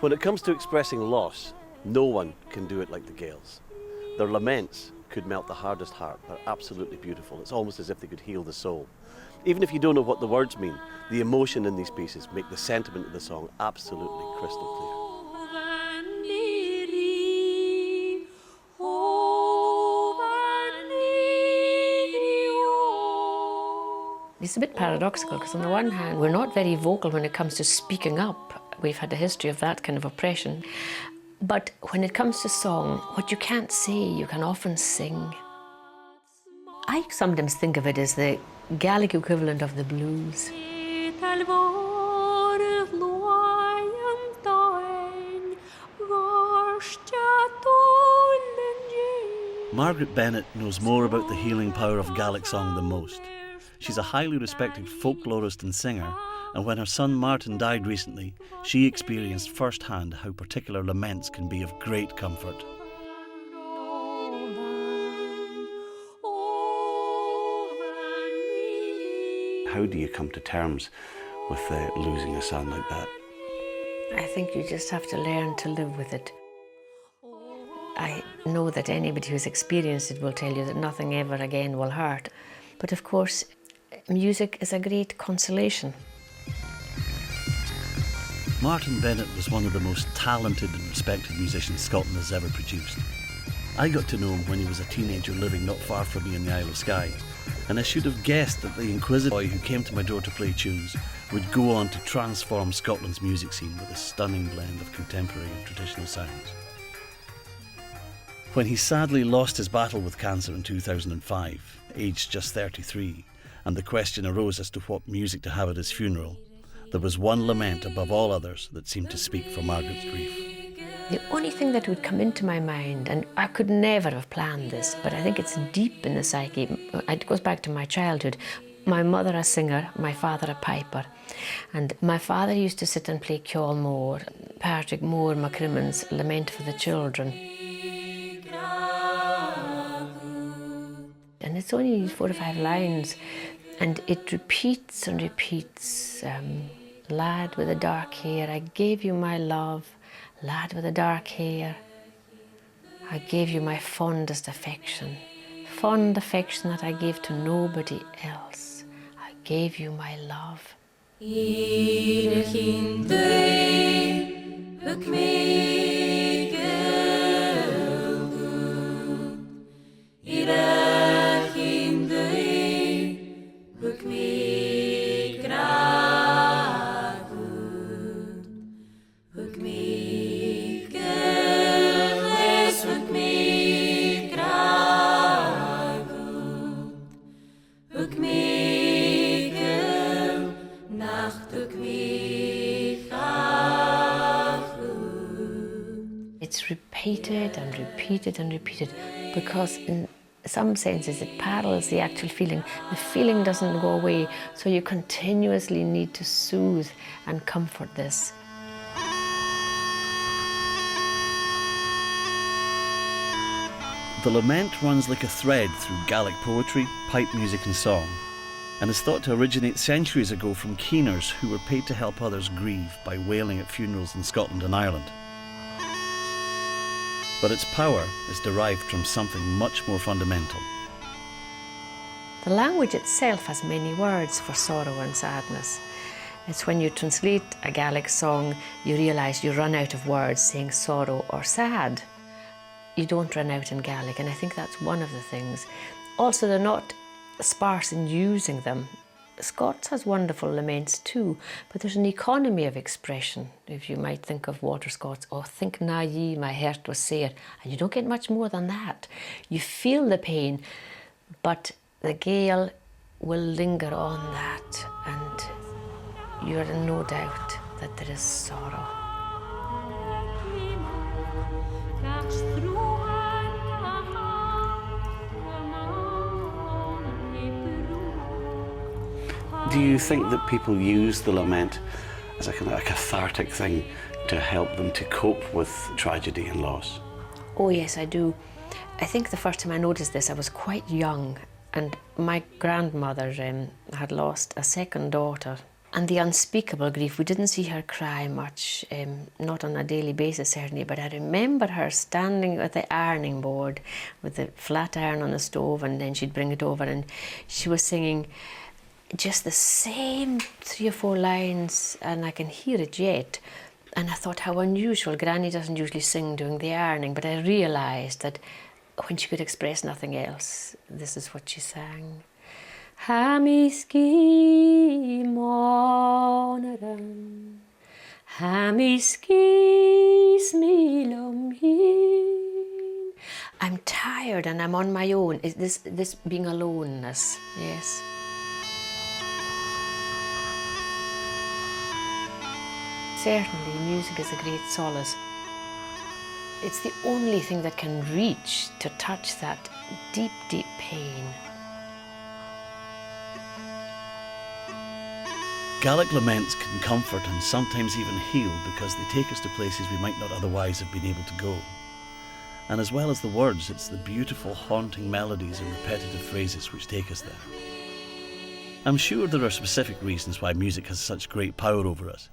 When it comes to expressing loss, no one can do it like the Gaels. Their laments could melt the hardest heart. They're absolutely beautiful. It's almost as if they could heal the soul. Even if you don't know what the words mean, the emotion in these pieces make the sentiment of the song absolutely crystal clear. It's a bit paradoxical because on the one hand, we're not very vocal when it comes to speaking up. We've had a history of that kind of oppression. But when it comes to song, what you can't say, you can often sing. I sometimes think of it as the Gaelic equivalent of the blues. Margaret Bennett knows more about the healing power of Gaelic song than most. She's a highly respected folklorist and singer, and when her son Martin died recently, she experienced firsthand how particular laments can be of great comfort. How do you come to terms with losing a son like that? I think you just have to learn to live with it. I know that anybody who's experienced it will tell you that nothing ever again will hurt. But of course, music is a great consolation. Martin Bennett was one of the most talented and respected musicians Scotland has ever produced. I got to know him when he was a teenager living not far from me in the Isle of Skye, and I should have guessed that the inquisitive boy who came to my door to play tunes would go on to transform Scotland's music scene with a stunning blend of contemporary and traditional sounds. When he sadly lost his battle with cancer in 2005, aged just 33, and the question arose as to what music to have at his funeral, there was one lament above all others that seemed to speak for Margaret's grief. The only thing that would come into my mind, and I could never have planned this, but I think it's deep in the psyche, it goes back to my childhood. My mother a singer, my father a piper, and my father used to sit and play Ceol Mór, Patrick Moore MacCrimmon's Lament for the Children. And it's only 4 or 5 lines, and it repeats and repeats. Lad with the dark hair, I gave you my love. Lad with the dark hair, I gave you my fondest affection. Fond affection that I gave to nobody else. I gave you my love. It's repeated and repeated and repeated because in some senses it parallels the actual feeling. The feeling doesn't go away, so you continuously need to soothe and comfort this. The lament runs like a thread through Gaelic poetry, pipe music and song, and is thought to originate centuries ago from keeners who were paid to help others grieve by wailing at funerals in Scotland and Ireland. But its power is derived from something much more fundamental. The language itself has many words for sorrow and sadness. It's when you translate a Gaelic song, you realise you run out of words saying sorrow or sad. You don't run out in Gaelic, and I think that's one of the things. Also, they're not sparse in using them. Scots has wonderful laments too, but there's an economy of expression. If you might think of Water Scots, oh, think na ye, my heart was sair, and you don't get much more than that. You feel the pain, but the Gael will linger on that, and you're in no doubt that there is sorrow. Do you think that people use the lament as a kind of a cathartic thing to help them to cope with tragedy and loss? Oh yes, I do. I think the first time I noticed this, I was quite young, and my grandmother had lost a second daughter And the unspeakable grief, we didn't see her cry much, not on a daily basis certainly, but I remember her standing at the ironing board with the flat iron on the stove, and then she'd bring it over and she was singing just the same 3 or 4 lines, and I can hear it yet. And I thought how unusual. Granny doesn't usually sing during the ironing, but I realised that when she could express nothing else, this is what she sang. Hamiski monaran, hamiski smilomhin. I'm tired and I'm on my own. Is this being aloneness? Yes. Certainly, music is a great solace. It's the only thing that can reach to touch that deep, deep pain. Gaelic laments can comfort and sometimes even heal because they take us to places we might not otherwise have been able to go. And as well as the words, it's the beautiful, haunting melodies and repetitive phrases which take us there. I'm sure there are specific reasons why music has such great power over us,